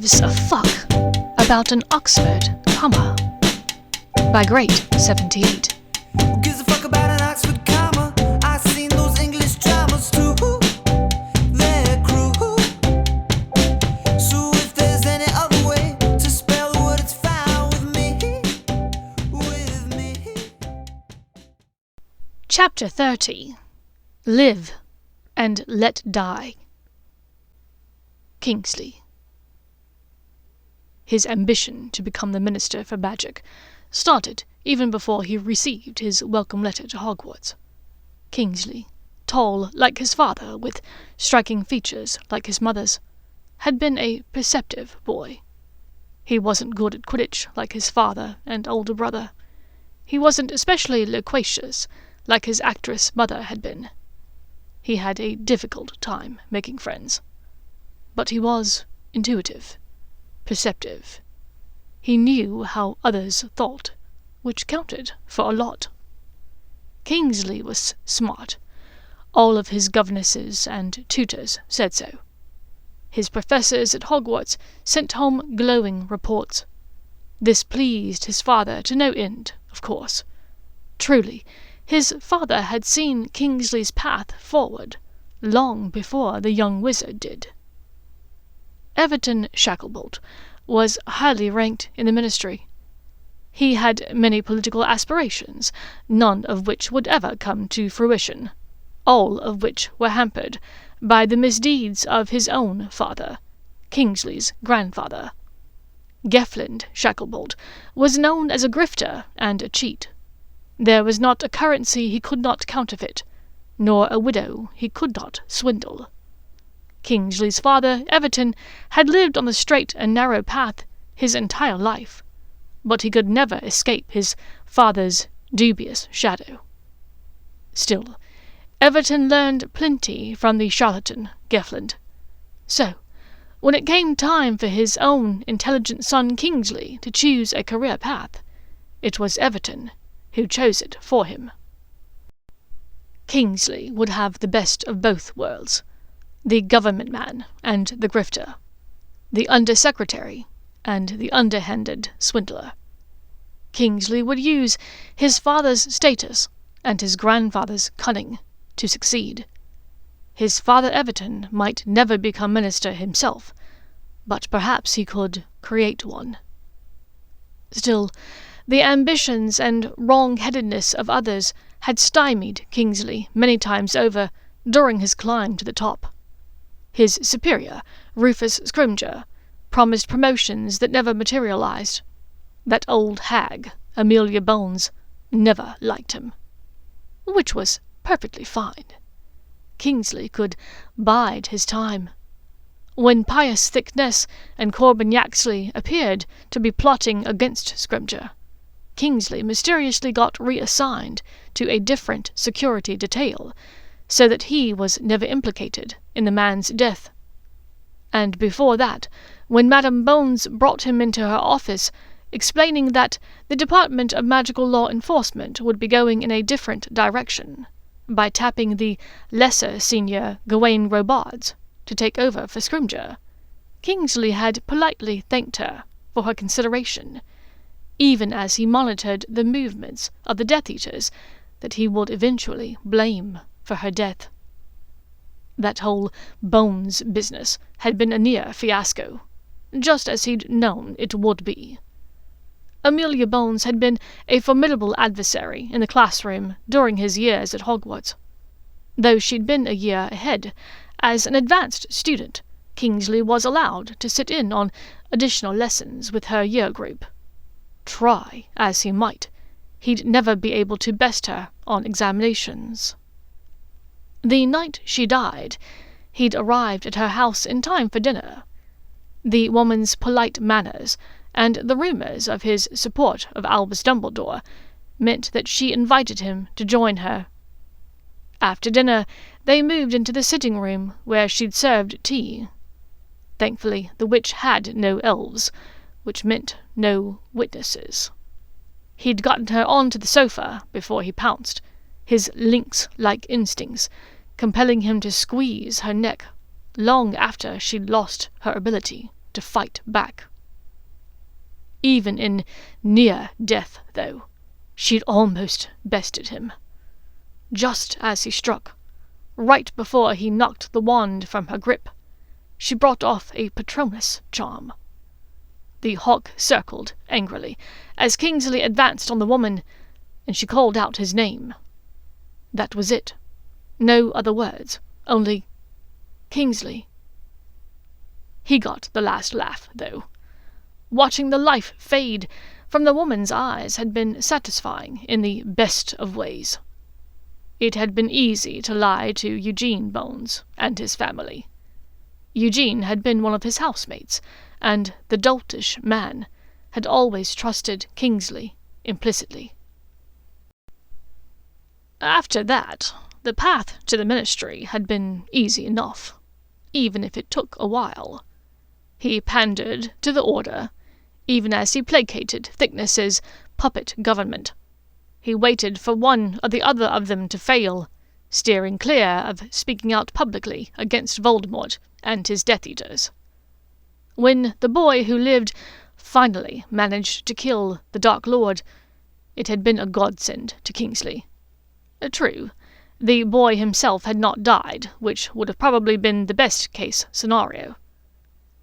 gives a fuck about an Oxford comma? By Great 78. Who gives a fuck about an Oxford comma? I've seen those English dramas too. They're cruel. So if there's any other way to spell the word, it's fine with me. With me. Chapter 30. Live and Let Die. Kingsley. His ambition to become the Minister for Magic started even before he received his welcome letter to Hogwarts. Kingsley, tall like his father, with striking features like his mother's, had been a perceptive boy. He wasn't good at Quidditch like his father and older brother. He wasn't especially loquacious like his actress mother had been. He had a difficult time making friends. But he was intuitive, perceptive. He knew how others thought, which counted for a lot. Kingsley was smart. All of his governesses and tutors said so. His professors at Hogwarts sent home glowing reports. This pleased his father to no end, of course. Truly, his father had seen Kingsley's path forward long before the young wizard did. Everton Shacklebolt was highly ranked in the ministry. He had many political aspirations, none of which would ever come to fruition, all of which were hampered by the misdeeds of his own father, Kingsley's grandfather. Geflind Shacklebolt was known as a grifter and a cheat. There was not a currency he could not counterfeit, nor a widow he could not swindle. Kingsley's father, Everton, had lived on the straight and narrow path his entire life, but he could never escape his father's dubious shadow. Still, Everton learned plenty from the charlatan Geflind. So, when it came time for his own intelligent son Kingsley to choose a career path, it was Everton who chose it for him. Kingsley would have the best of both worlds, the government man and the grifter, the undersecretary and the underhanded swindler. Kingsley would use his father's status and his grandfather's cunning to succeed. His father Everton might never become minister himself, but perhaps he could create one. Still, the ambitions and wrong-headedness of others had stymied Kingsley many times over during his climb to the top. His superior, Rufus Scrimgeour, promised promotions that never materialized. That old hag, Amelia Bones, never liked him. Which was perfectly fine. Kingsley could bide his time. When Pius Thickness and Corbin Yaxley appeared to be plotting against Scrimgeour, Kingsley mysteriously got reassigned to a different security detail, so that he was never implicated in the man's death. And before that, when Madame Bones brought him into her office, explaining that the Department of Magical Law Enforcement would be going in a different direction, by tapping the lesser senior Gawain Robards to take over for Scrimgeour, Kingsley had politely thanked her for her consideration, even as he monitored the movements of the Death Eaters that he would eventually blame for her death. That whole Bones business had been a near fiasco, just as he'd known it would be. Amelia Bones had been a formidable adversary in the classroom during his years at Hogwarts. Though she'd been a year ahead, as an advanced student, Kingsley was allowed to sit in on additional lessons with her year group. Try as he might, he'd never be able to best her on examinations. The night she died, he'd arrived at her house in time for dinner. The woman's polite manners and the rumours of his support of Albus Dumbledore meant that she invited him to join her. After dinner, they moved into the sitting room where she'd served tea. Thankfully, the witch had no elves, which meant no witnesses. He'd gotten her onto the sofa before he pounced, his lynx-like instincts compelling him to squeeze her neck long after she'd lost her ability to fight back. Even in near death, though, she'd almost bested him. Just as he struck, right before he knocked the wand from her grip, she brought off a Patronus charm. The hawk circled angrily as Kingsley advanced on the woman, and she called out his name. That was it. No other words, only Kingsley. He got the last laugh, though. Watching the life fade from the woman's eyes had been satisfying in the best of ways. It had been easy to lie to Eugene Bones and his family. Eugene had been one of his housemates, and the doltish man had always trusted Kingsley implicitly. After that, the path to the ministry had been easy enough, even if it took a while. He pandered to the order, even as he placated Thickness's puppet government. He waited for one or the other of them to fail, steering clear of speaking out publicly against Voldemort and his Death Eaters. When the boy who lived finally managed to kill the Dark Lord, it had been a godsend to Kingsley. True, the boy himself had not died, which would have probably been the best-case scenario.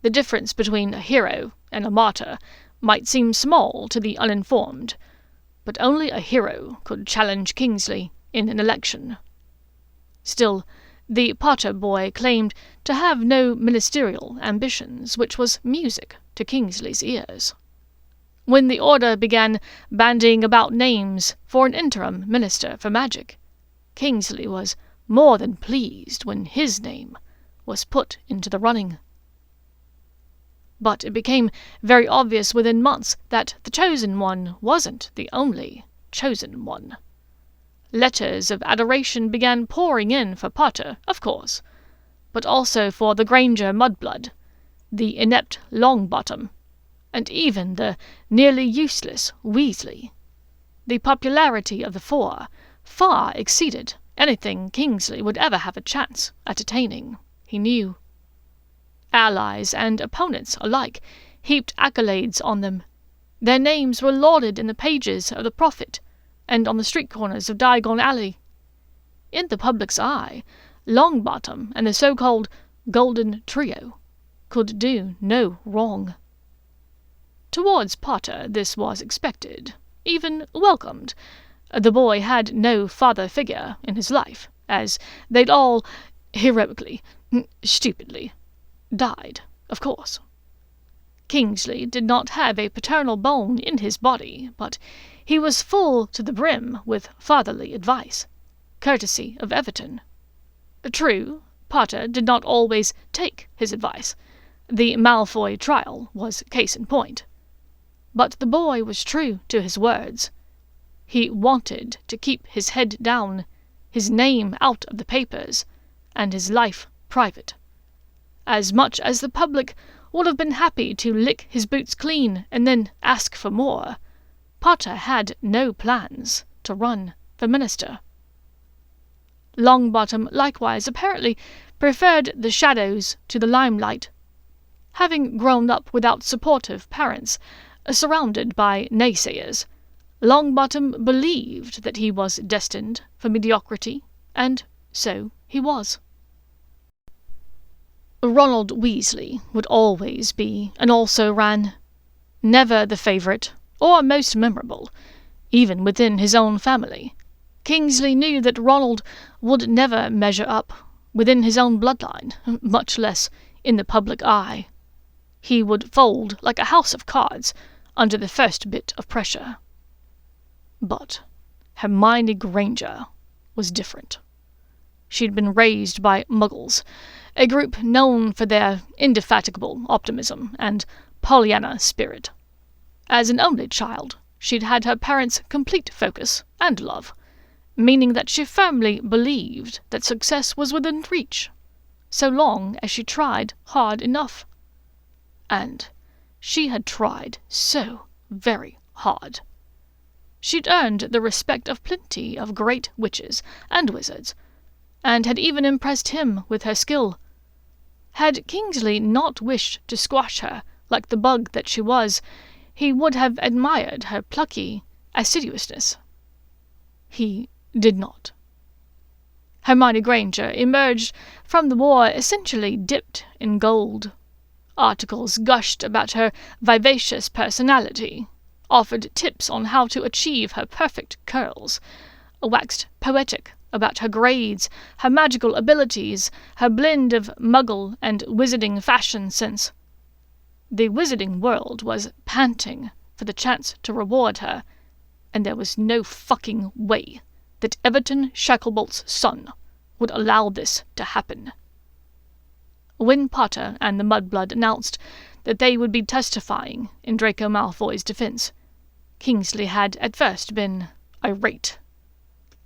The difference between a hero and a martyr might seem small to the uninformed, but only a hero could challenge Kingsley in an election. Still, the Potter boy claimed to have no ministerial ambitions, which was music to Kingsley's ears. When the Order began bandying about names for an interim minister for magic, Kingsley was more than pleased when his name was put into the running. But it became very obvious within months that the Chosen One wasn't the only Chosen One. Letters of adoration began pouring in for Potter, of course, but also for the Granger mudblood, the inept Longbottom, and even the nearly useless Weasley. The popularity of the four far exceeded anything Kingsley would ever have a chance at attaining, he knew. Allies and opponents alike heaped accolades on them. Their names were lauded in the pages of the Prophet and on the street corners of Diagon Alley. In the public's eye, Longbottom and the so-called Golden Trio could do no wrong. Towards Potter this was expected, even welcomed. The boy had no father figure in his life, as they'd all, heroically, stupidly, died, of course. Kingsley did not have a paternal bone in his body, but he was full to the brim with fatherly advice, courtesy of Everton. True, Potter did not always take his advice. The Malfoy trial was case in point. But the boy was true to his words. He wanted to keep his head down, his name out of the papers, and his life private. As much as the public would have been happy to lick his boots clean and then ask for more, Potter had no plans to run for minister. Longbottom likewise apparently preferred the shadows to the limelight. Having grown up without supportive parents, surrounded by naysayers, Longbottom believed that he was destined for mediocrity, and so he was. Ronald Weasley would always be an also-ran, never the favourite or most memorable, even within his own family. Kingsley knew that Ronald would never measure up within his own bloodline, much less in the public eye. He would fold like a house of cards under the first bit of pressure. But Hermione Granger was different. She'd been raised by Muggles, a group known for their indefatigable optimism and Pollyanna spirit. As an only child, she'd had her parents' complete focus and love, meaning that she firmly believed that success was within reach, so long as she tried hard enough. And she had tried so very hard. She'd earned the respect of plenty of great witches and wizards, and had even impressed him with her skill. Had Kingsley not wished to squash her like the bug that she was, he would have admired her plucky assiduousness. He did not. Hermione Granger emerged from the war essentially dipped in gold. Articles gushed about her vivacious personality, offered tips on how to achieve her perfect curls, waxed poetic about her grades, her magical abilities, her blend of muggle and wizarding fashion sense. The wizarding world was panting for the chance to reward her, and there was no fucking way that Everton Shacklebolt's son would allow this to happen. When Potter and the Mudblood announced that they would be testifying in Draco Malfoy's defense, Kingsley had at first been irate.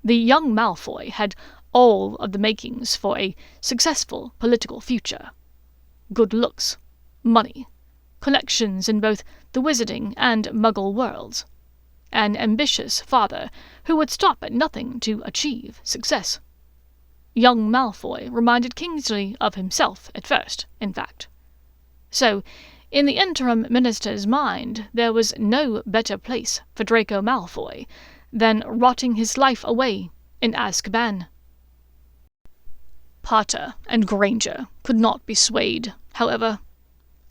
The young Malfoy had all of the makings for a successful political future. Good looks, money, connections in both the wizarding and muggle worlds. An ambitious father who would stop at nothing to achieve success. Young Malfoy reminded Kingsley of himself at first, in fact. So, in the interim minister's mind, there was no better place for Draco Malfoy than rotting his life away in Azkaban. Potter and Granger could not be swayed, however.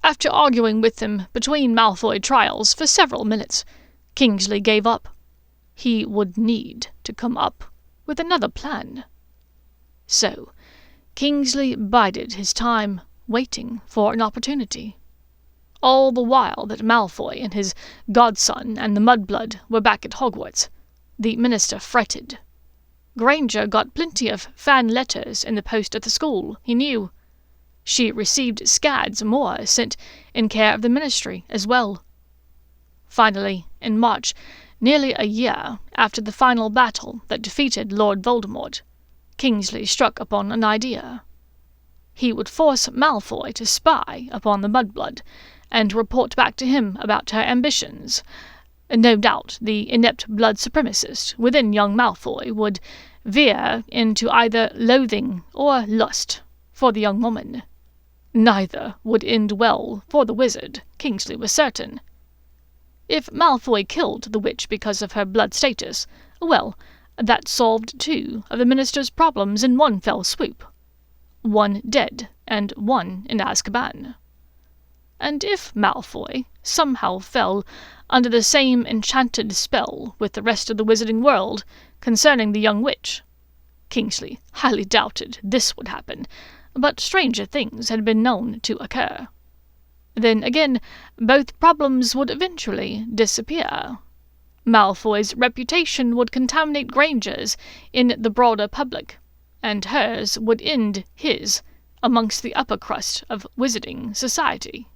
After arguing with them between Malfoy trials for several minutes, Kingsley gave up. He would need to come up with another plan. So, Kingsley bided his time, waiting for an opportunity. All the while that Malfoy and his godson and the Mudblood were back at Hogwarts, the minister fretted. Granger got plenty of fan letters in the post at the school, he knew. She received scads more sent in care of the ministry as well. Finally, in March, nearly a year after the final battle that defeated Lord Voldemort, Kingsley struck upon an idea. He would force Malfoy to spy upon the Mudblood and report back to him about her ambitions. No doubt the inept blood supremacist within young Malfoy would veer into either loathing or lust for the young woman. Neither would end well for the wizard, Kingsley was certain. If Malfoy killed the witch because of her blood status, well, that solved two of the minister's problems in one fell swoop. One dead, and one in Azkaban. And if Malfoy somehow fell under the same enchanted spell with the rest of the wizarding world concerning the young witch, Kingsley highly doubted this would happen, but stranger things had been known to occur. Then again, both problems would eventually disappear. Malfoy's reputation would contaminate Granger's in the broader public, and hers would end his amongst the upper crust of wizarding society.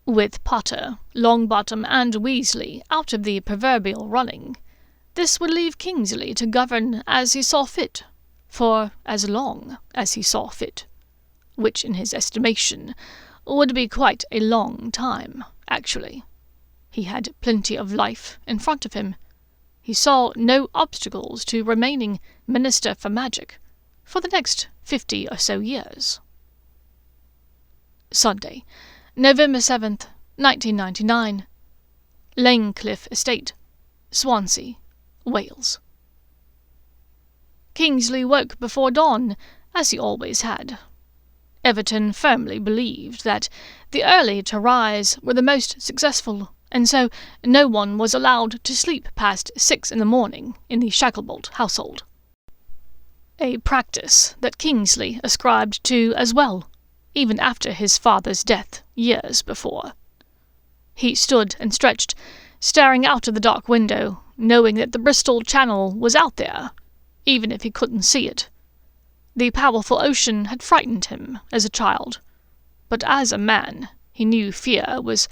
With Potter, Longbottom, and Weasley out of the proverbial running, this would leave Kingsley to govern as he saw fit, for as long as he saw fit, which in his estimation would be quite a long time, actually. He had plenty of life in front of him. He saw no obstacles to remaining Minister for Magic for the next 50 or so years. Sunday, November 7th, 1999. Lanecliff Estate, Swansea, Wales. Kingsley woke before dawn, as he always had. Everton firmly believed that the early to rise were the most successful, and so no one was allowed to sleep past 6 in the morning in the Shacklebolt household. A practice that Kingsley ascribed to as well, even after his father's death years before. He stood and stretched, staring out of the dark window, knowing that the Bristol Channel was out there, even if he couldn't see it. The powerful ocean had frightened him as a child, but as a man he knew fear was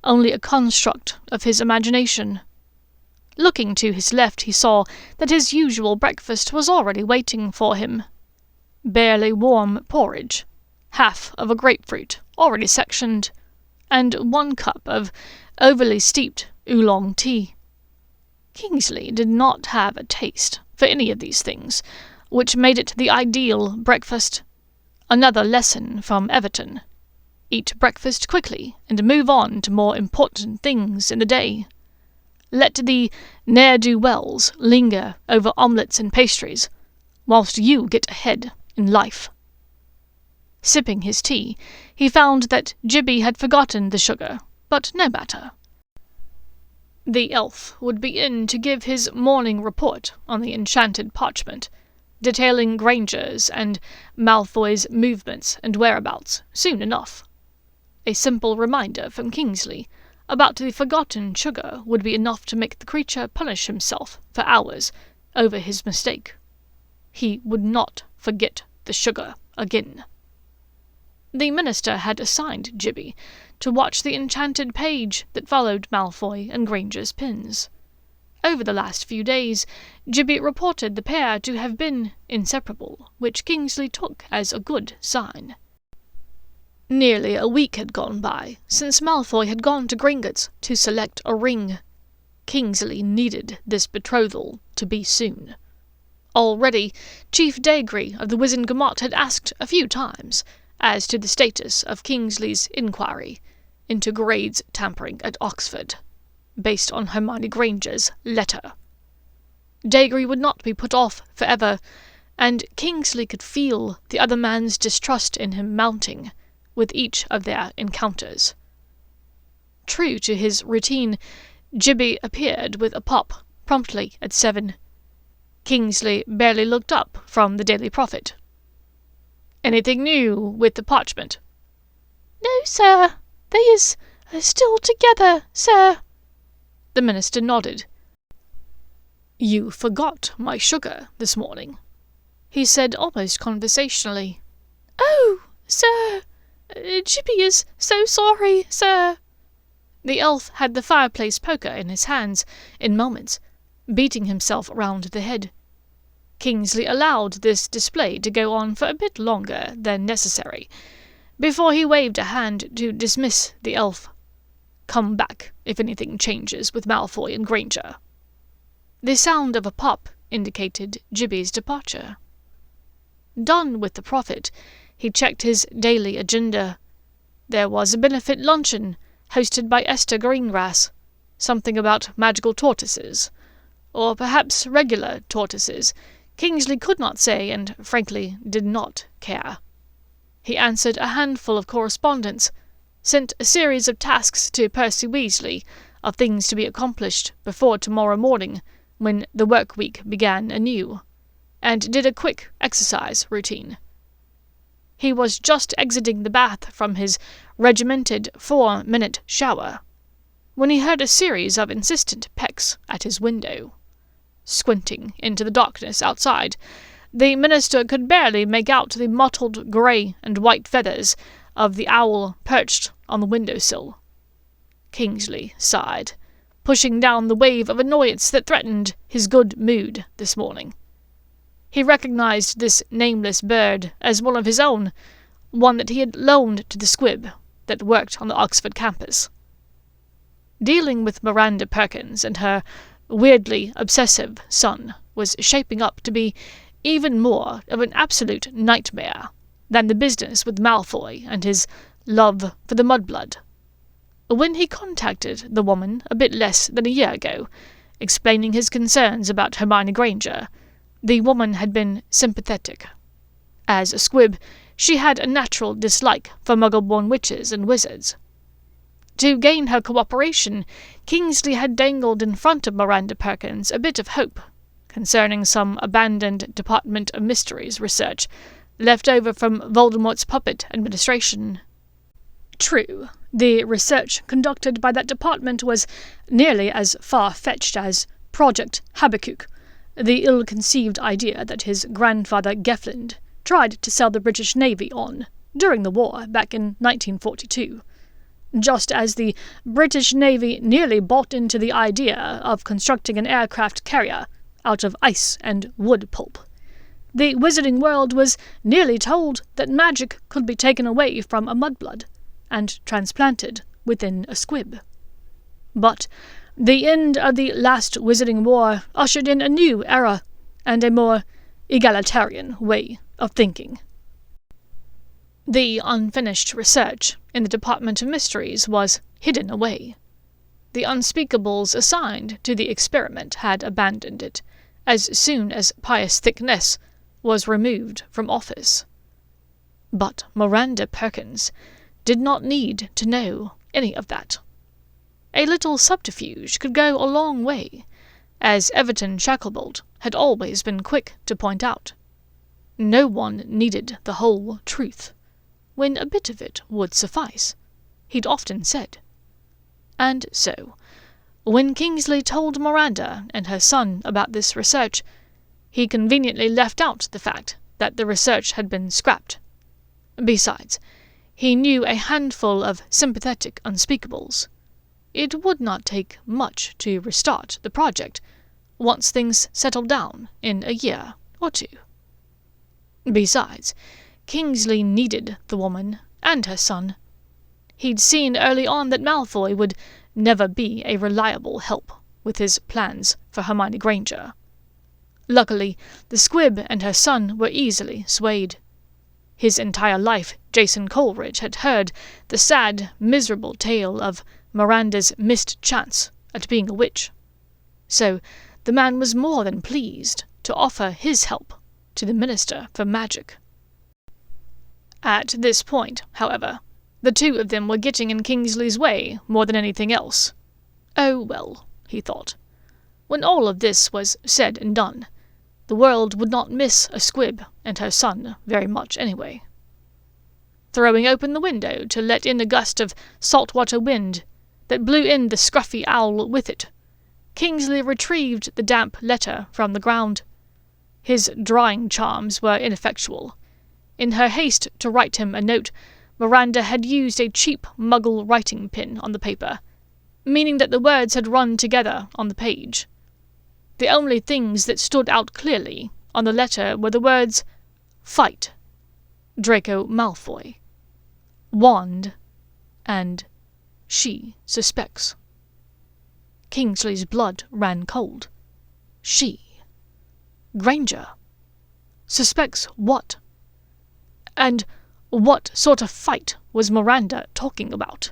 only a construct of his imagination. Looking to his left, he saw that his usual breakfast was already waiting for him. Barely warm porridge, half of a grapefruit already sectioned, and 1 cup of overly steeped oolong tea. Kingsley did not have a taste for any of these things, which made it the ideal breakfast. Another lesson from Everton. Eat breakfast quickly and move on to more important things in the day. Let the ne'er-do-wells linger over omelettes and pastries, whilst you get ahead in life. Sipping his tea, he found that Gibby had forgotten the sugar, but no matter. The elf would be in to give his morning report on the enchanted parchment, detailing Granger's and Malfoy's movements and whereabouts soon enough. A simple reminder from Kingsley about the forgotten sugar would be enough to make the creature punish himself for hours over his mistake. He would not forget the sugar again. The minister had assigned Gibby to watch the enchanted page that followed Malfoy and Granger's pins. Over the last few days, Gibby reported the pair to have been inseparable, which Kingsley took as a good sign. Nearly a week had gone by since Malfoy had gone to Gringotts to select a ring. Kingsley needed this betrothal to be soon. Already, Chief Dagry of the Wizengamot had asked a few times as to the status of Kingsley's inquiry into Grade's tampering at Oxford, based on Hermione Granger's letter. Dagry would not be put off forever, and Kingsley could feel the other man's distrust in him mounting with each of their encounters. True to his routine, Gibby appeared with a pop promptly at 7. Kingsley barely looked up from the Daily Prophet. "Anything new with the parchment?" "No, sir. They is still together, sir." The minister nodded. "You forgot my sugar this morning," he said almost conversationally. "Oh, sir, Gibby is so sorry, sir." The elf had the fireplace poker in his hands in moments, beating himself round the head. Kingsley allowed this display to go on for a bit longer than necessary, before he waved a hand to dismiss the elf. "Come back if anything changes with Malfoy and Granger." The sound of a pop indicated Gibby's departure. Done with the prophet, he checked his daily agenda. There was a benefit luncheon hosted by Esther Greengrass, something about magical tortoises, or perhaps regular tortoises. Kingsley could not say, and frankly did not care. He answered a handful of correspondence, sent a series of tasks to Percy Weasley of things to be accomplished before tomorrow morning, when the work week began anew, and did a quick exercise routine. He was just exiting the bath from his regimented 4-minute shower when he heard a series of insistent pecks at his window. Squinting into the darkness outside, the minister could barely make out the mottled grey and white feathers of the owl perched on the windowsill. Kingsley sighed, pushing down the wave of annoyance that threatened his good mood this morning. He recognized this nameless bird as one of his own, one that he had loaned to the squib that worked on the Oxford campus. Dealing with Miranda Perkins and her weirdly obsessive son was shaping up to be even more of an absolute nightmare than the business with Malfoy and his love for the mudblood. When he contacted the woman a bit less than a year ago, explaining his concerns about Hermione Granger, the woman had been sympathetic. As a squib, she had a natural dislike for muggle-born witches and wizards. To gain her cooperation, Kingsley had dangled in front of Miranda Perkins a bit of hope concerning some abandoned Department of Mysteries research left over from Voldemort's puppet administration. True, the research conducted by that department was nearly as far-fetched as Project Habakkuk, the ill-conceived idea that his grandfather Geflind tried to sell the British Navy on during the war back in 1942. Just as the British Navy nearly bought into the idea of constructing an aircraft carrier out of ice and wood pulp. The wizarding world was nearly told that magic could be taken away from a mudblood and transplanted within a squib. But the end of the last Wizarding War ushered in a new era and a more egalitarian way of thinking. The unfinished research in the Department of Mysteries was hidden away. The unspeakables assigned to the experiment had abandoned it as soon as Pious Thickness was removed from office. But Miranda Perkins did not need to know any of that. A little subterfuge could go a long way, as Everton Shacklebolt had always been quick to point out. No one needed the whole truth, when a bit of it would suffice, he'd often said. And so, when Kingsley told Miranda and her son about this research, he conveniently left out the fact that the research had been scrapped. Besides, he knew a handful of sympathetic unspeakables. It would not take much to restart the project, once things settled down in a year or two. Besides, Kingsley needed the woman and her son. He'd seen early on that Malfoy would never be a reliable help with his plans for Hermione Granger. Luckily, the squib and her son were easily swayed. His entire life, Jason Coleridge had heard the sad, miserable tale of Miranda's missed chance at being a witch. So the man was more than pleased to offer his help to the Minister for Magic. At this point, however, the two of them were getting in Kingsley's way more than anything else. Oh well, he thought. When all of this was said and done, the world would not miss a squib and her son very much anyway. Throwing open the window to let in a gust of saltwater wind that blew in the scruffy owl with it, Kingsley retrieved the damp letter from the ground. His drawing charms were ineffectual. In her haste to write him a note, Miranda had used a cheap Muggle writing pin on the paper, meaning that the words had run together on the page. The only things that stood out clearly on the letter were the words "Fight," Draco Malfoy, "Wand," and "She suspects." Kingsley's blood ran cold. She. Granger. Suspects what? And what sort of fight was Miranda talking about?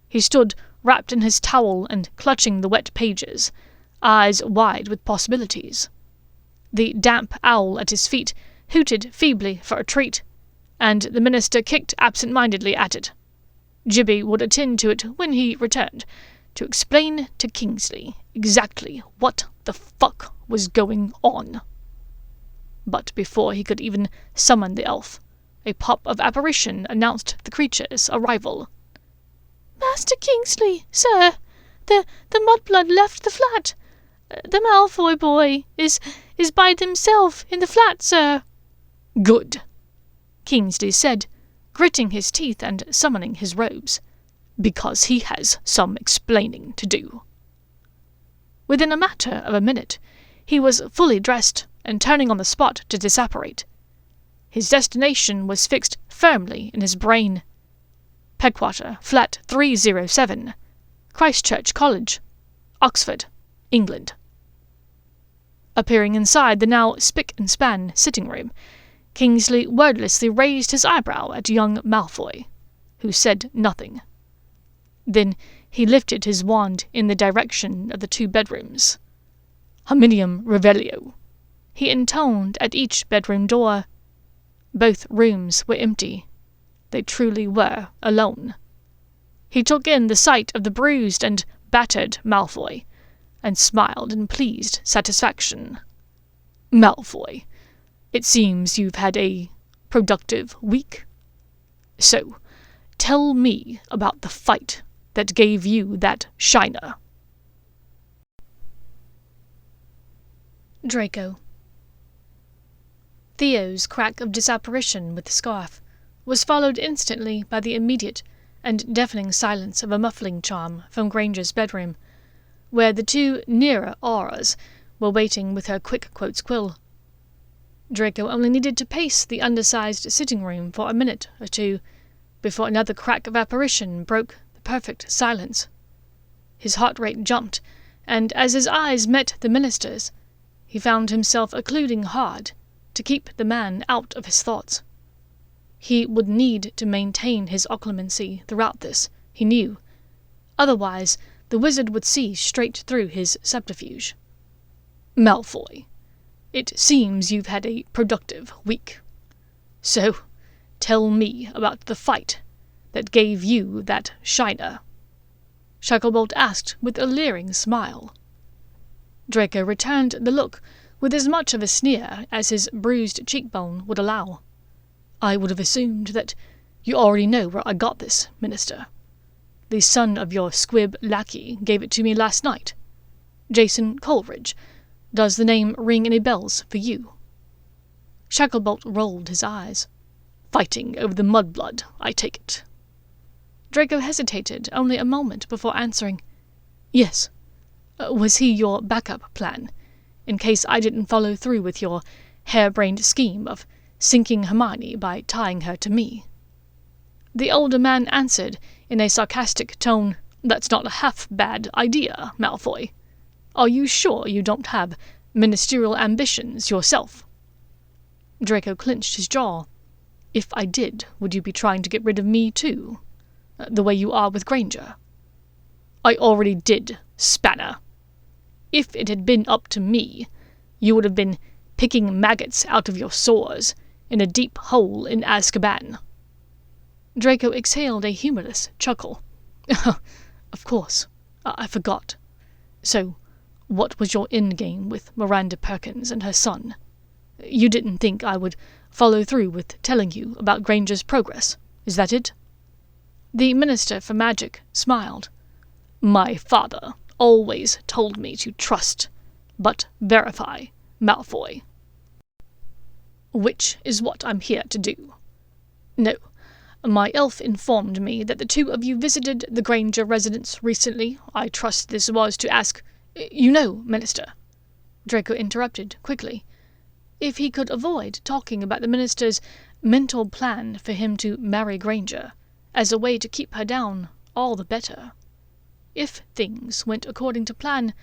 He stood wrapped in his towel and clutching the wet pages, eyes wide with possibilities. The damp owl at his feet hooted feebly for a treat, and the minister kicked absent-mindedly at it. Gibby would attend to it when he returned, to explain to Kingsley exactly what the fuck was going on. But before he could even summon the elf, a pop of apparition announced the creature's arrival. "Master Kingsley, sir, the mudblood left the flat. The Malfoy boy is by themself in the flat, sir." "Good," Kingsley said, gritting his teeth and summoning his robes, "because he has some explaining to do." Within a matter of a minute, he was fully dressed and turning on the spot to disapparate. His destination was fixed firmly in his brain. Pegwater, Flat 307, Christchurch College, Oxford, England. Appearing inside the now spick-and-span sitting-room, Kingsley wordlessly raised his eyebrow at young Malfoy, who said nothing. Then he lifted his wand in the direction of the two bedrooms. "Hominium Revelio," he intoned at each bedroom door. Both rooms were empty. They truly were alone. He took in the sight of the bruised and battered Malfoy, and smiled in pleased satisfaction. "Malfoy, it seems you've had a productive week. So, tell me about the fight that gave you that shiner." Draco. Theo's crack of disapparition with the scarf was followed instantly by the immediate and deafening silence of a muffling charm from Granger's bedroom, where the two nearer auras were waiting with her quick-quotes quill. Draco only needed to pace the undersized sitting-room for a minute or two before another crack of apparition broke the perfect silence. His heart rate jumped, and as his eyes met the minister's, he found himself occluding hard to keep the man out of his thoughts. He would need to maintain his occlumency throughout this, he knew. Otherwise, the wizard would see straight through his subterfuge. "Malfoy, it seems you've had a productive week. So, tell me about the fight that gave you that shiner," Shacklebolt asked with a leering smile. Draco returned the look with as much of a sneer as his bruised cheekbone would allow. "I would have assumed that you already know where I got this, Minister. The son of your squib lackey gave it to me last night. Jason Coleridge. Does the name ring any bells for you?" Shacklebolt rolled his eyes. "Fighting over the mudblood, I take it." Draco hesitated only a moment before answering. "Yes. Was he your backup plan, in case I didn't follow through with your harebrained scheme of sinking Hermione by tying her to me?" The older man answered in a sarcastic tone, "That's not a half-bad idea, Malfoy. Are you sure you don't have ministerial ambitions yourself?" Draco clenched his jaw. "If I did, would you be trying to get rid of me too? The way you are with Granger?" "I already did, Spanner. If it had been up to me, you would have been picking maggots out of your sores in a deep hole in Azkaban." Draco exhaled a humorless chuckle. "Of course. I forgot. So, what was your endgame with Miranda Perkins and her son? You didn't think I would follow through with telling you about Granger's progress, is that it?" The Minister for Magic smiled. "My father always told me to trust, but verify, Malfoy. Which is what I'm here to do. No, my elf informed me that the two of you visited the Granger residence recently. I trust this was to ask— You know, Minister," Draco interrupted quickly. If he could avoid talking about the Minister's mental plan for him to marry Granger, as a way to keep her down, all the better. If things went according to plan,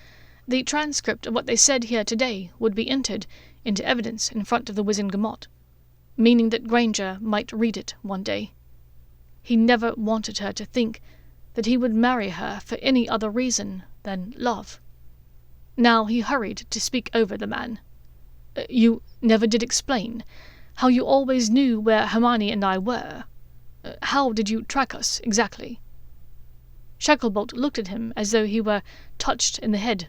the transcript of what they said here today would be entered into evidence in front of the Wizengamot, meaning that Granger might read it one day. He never wanted her to think that he would marry her for any other reason than love. Now he hurried to speak over the man. "You never did explain how you always knew where Hermione and I were. How did you track us, exactly?" Shacklebolt looked at him as though he were touched in the head.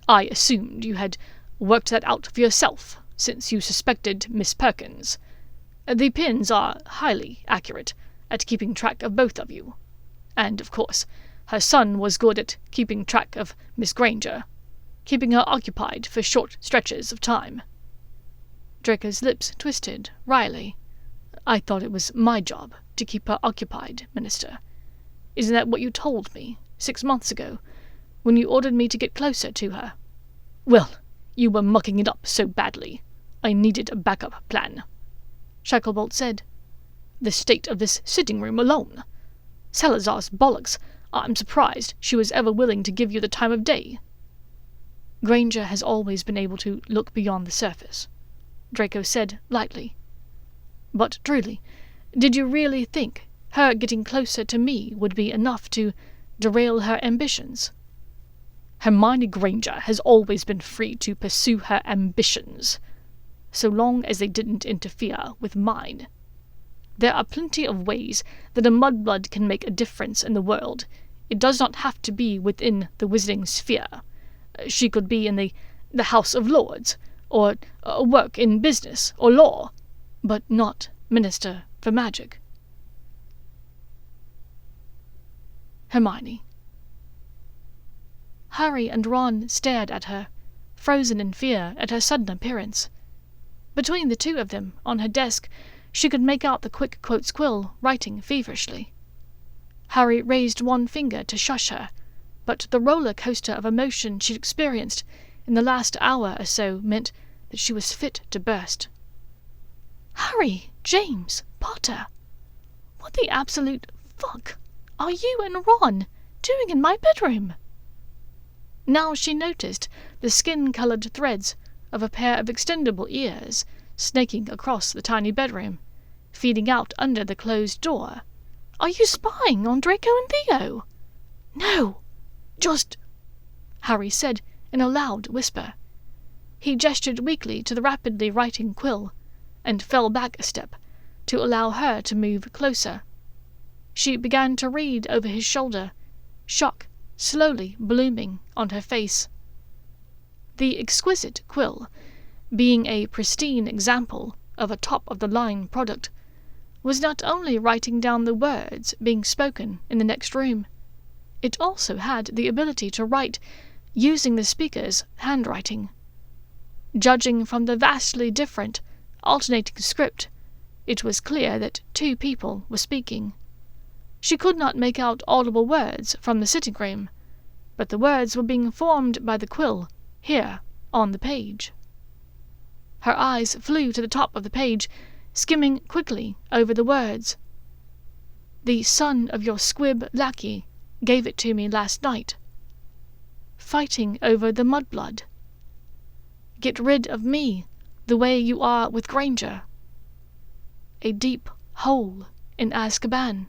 "I assumed you had worked that out for yourself, since you suspected Miss Perkins. The pins are highly accurate at keeping track of both of you. And, of course, her son was good at keeping track of Miss Granger, keeping her occupied for short stretches of time." Draco's lips twisted wryly. "I thought it was my job to keep her occupied, Minister. Isn't that what you told me 6 months ago, when you ordered me to get closer to her? Well, you were mucking it up so badly. I needed a backup plan," Shacklebolt said. "The state of this sitting room alone. Salazar's bollocks. I'm surprised she was ever willing to give you the time of day." "Granger has always been able to look beyond the surface," Draco said lightly. "But truly, did you really think her getting closer to me would be enough to derail her ambitions?" "Hermione Granger has always been free to pursue her ambitions, so long as they didn't interfere with mine. There are plenty of ways that a mudblood can make a difference in the world. It does not have to be within the wizarding sphere. She could be in the House of Lords, or work in business or law, but not Minister for Magic." Hermione. Harry and Ron stared at her, frozen in fear at her sudden appearance. Between the two of them, on her desk, she could make out the quick quotes quill writing feverishly. Harry raised one finger to shush her, but the roller coaster of emotion she'd experienced in the last hour or so meant that she was fit to burst. "Harry, James, Potter, what the absolute fuck are you and Ron doing in my bedroom?" Now she noticed the skin-coloured threads of a pair of extendable ears snaking across the tiny bedroom, feeding out under the closed door. "Are you spying on Draco and Theo?" "No, just," Harry said in a loud whisper. He gestured weakly to the rapidly writing quill, and fell back a step to allow her to move closer. She began to read over his shoulder, shock slowly blooming on her face. The exquisite quill, being a pristine example of a top-of-the-line product, was not only writing down the words being spoken in the next room, it also had the ability to write using the speaker's handwriting. Judging from the vastly different, alternating script, it was clear that 2 people were speaking. She could not make out audible words from the sitting room, but the words were being formed by the quill, here, on the page. Her eyes flew to the top of the page, skimming quickly over the words. "The son of your squib lackey gave it to me last night. Fighting over the mudblood. Get rid of me, the way you are with Granger. A deep hole in Azkaban."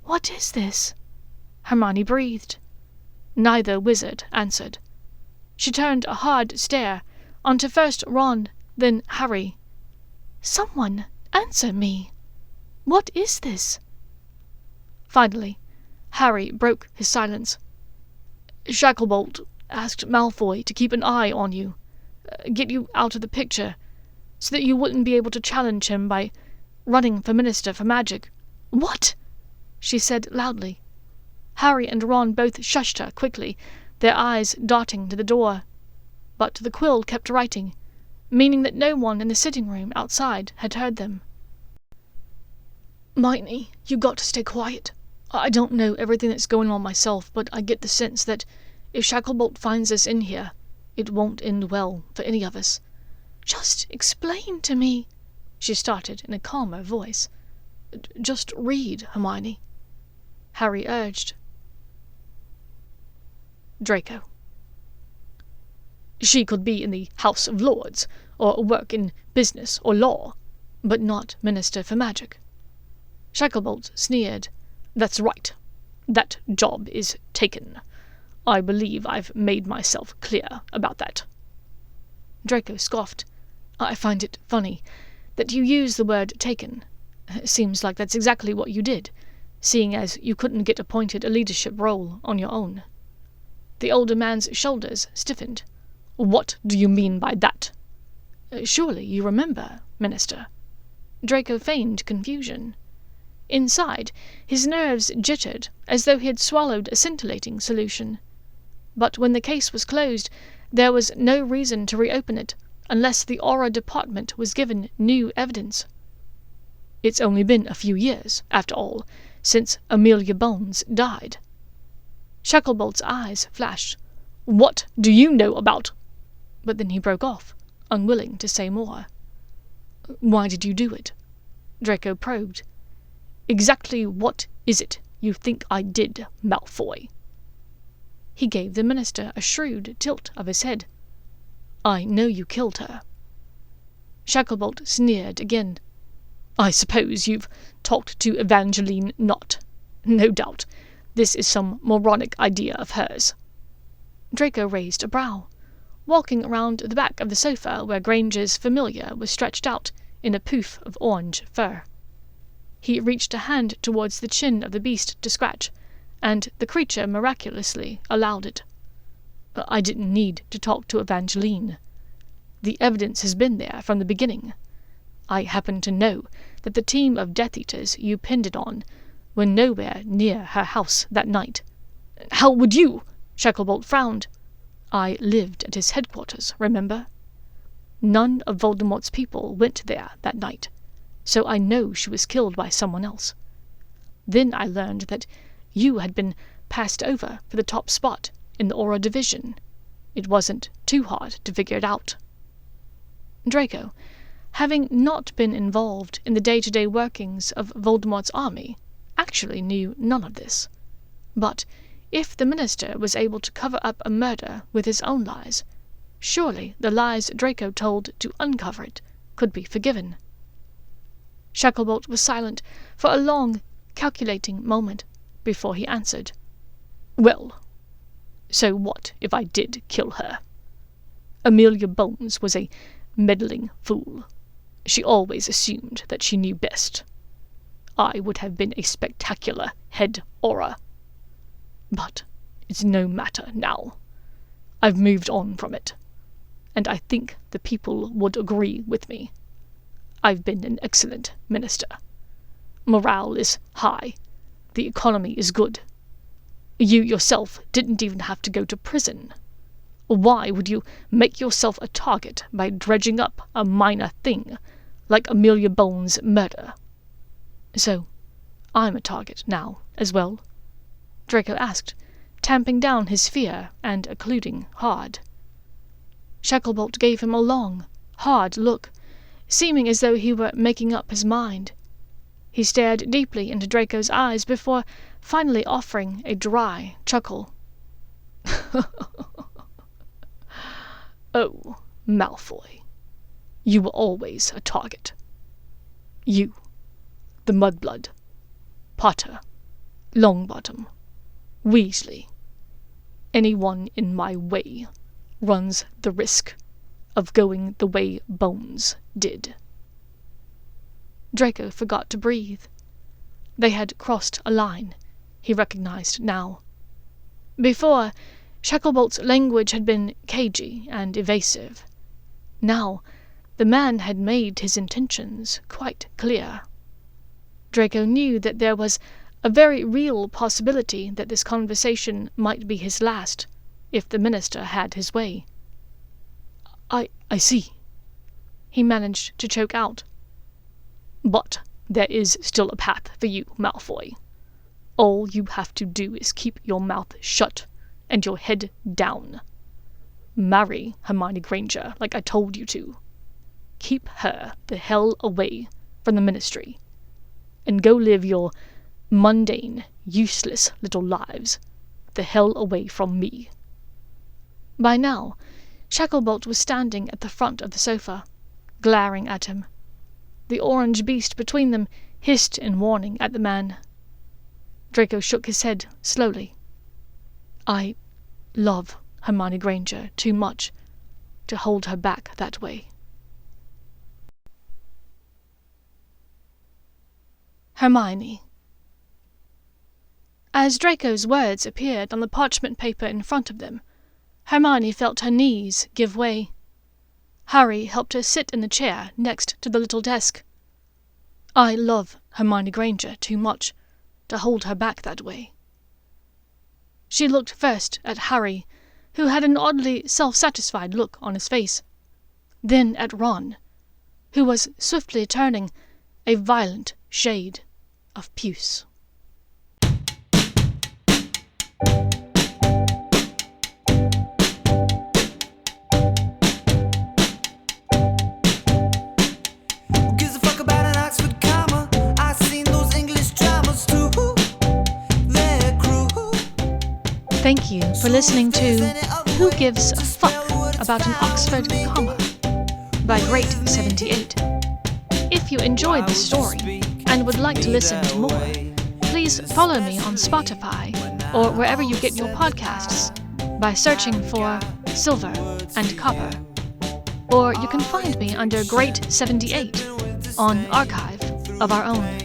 "What is this?" Hermione breathed. Neither wizard answered. She turned a hard stare onto first Ron, then Harry. "Someone answer me. What is this?" Finally, Harry broke his silence. "Shacklebolt asked Malfoy to keep an eye on you, get you out of the picture, so that you wouldn't be able to challenge him by running for Minister for Magic." "What?" she said loudly. Harry and Ron both shushed her quickly, their eyes darting to the door. But the quill kept writing, meaning that no one in the sitting room outside had heard them. "Hermione, you got to stay quiet. I don't know everything that's going on myself, but I get the sense that if Shacklebolt finds us in here, it won't end well for any of us." "Just explain to me," she started in a calmer voice. "Just read, Hermione," Harry urged. Draco. "She could be in the House of Lords, or work in business or law, but not Minister for Magic." Shacklebolt sneered. "That's right. That job is taken. I believe I've made myself clear about that." Draco scoffed. "I find it funny that you use the word taken. Seems like that's exactly what you did, seeing as you couldn't get appointed a leadership role on your own." The older man's shoulders stiffened. "What do you mean by that?" "Surely you remember, Minister." Draco feigned confusion. Inside, his nerves jittered as though he had swallowed a scintillating solution. But when the case was closed, there was no reason to reopen it unless the Aura Department was given new evidence. "It's only been a few years, after all, since Amelia Bones died." Shacklebolt's eyes flashed. "What do you know about—" But then he broke off, unwilling to say more. "Why did you do it?" Draco probed. "Exactly what is it you think I did, Malfoy?" He gave the minister a shrewd tilt of his head. "I know you killed her." Shacklebolt sneered again. "I suppose you've talked to Evangeline Knott. No doubt this is some moronic idea of hers." Draco raised a brow, walking around the back of the sofa where Granger's familiar was stretched out in a poof of orange fur. He reached a hand towards the chin of the beast to scratch, and the creature miraculously allowed it. "I didn't need to talk to Evangeline. The evidence has been there from the beginning. I happen to know that the team of Death Eaters you pinned it on were nowhere near her house that night." "How would you?" Shacklebolt frowned. "I lived at his headquarters, remember? None of Voldemort's people went there that night, so I know she was killed by someone else. Then I learned that you had been passed over for the top spot in the Aura Division. It wasn't too hard to figure it out." Draco, having not been involved in the day-to-day workings of Voldemort's army, actually knew none of this. But if the minister was able to cover up a murder with his own lies, surely the lies Draco told to uncover it could be forgiven. Shacklebolt was silent for a long, calculating moment before he answered. "Well, so what if I did kill her? Amelia Bones was a meddling fool. She always assumed that she knew best. I would have been a spectacular head aura. But it's no matter now. I've moved on from it, and I think the people would agree with me. I've been an excellent minister. Morale is high. The economy is good. You yourself didn't even have to go to prison. Why would you make yourself a target by dredging up a minor thing like Amelia Bones' murder?" "So, I'm a target now, as well?" Draco asked, tamping down his fear and occluding hard. Shacklebolt gave him a long, hard look, seeming as though he were making up his mind. He stared deeply into Draco's eyes before finally offering a dry chuckle. "Oh, Malfoy, you were always a target. You, the Mudblood, Potter, Longbottom, Weasley. Anyone in my way runs the risk of going the way Bones did." Draco forgot to breathe. They had crossed a line, he recognized now. Before, Shacklebolt's language had been cagey and evasive. Now, the man had made his intentions quite clear. Draco knew that there was a very real possibility that this conversation might be his last, if the minister had his way. I see," he managed to choke out. "But there is still a path for you, Malfoy. All you have to do is keep your mouth shut and your head down. Marry Hermione Granger like I told you to. Keep her the hell away from the ministry, and go live your mundane, useless little lives the hell away from me." By now, Shacklebolt was standing at the front of the sofa, glaring at him. The orange beast between them hissed in warning at the man. Draco shook his head slowly. "I love Hermione Granger too much to hold her back that way." Hermione. As Draco's words appeared on the parchment paper in front of them, Hermione felt her knees give way. Harry helped her sit in the chair next to the little desk. "I love Hermione Granger too much to hold her back that way." She looked first at Harry, who had an oddly self-satisfied look on his face, then at Ron, who was swiftly turning a violent shade of puce. Thank you for listening to Who Gives a Fuck About an Oxford Comma by Great 78. If you enjoyed the story and would like to listen to more, please follow me on Spotify or wherever you get your podcasts by searching for Silver and Copper. Or you can find me under Great 78 on Archive of Our Own.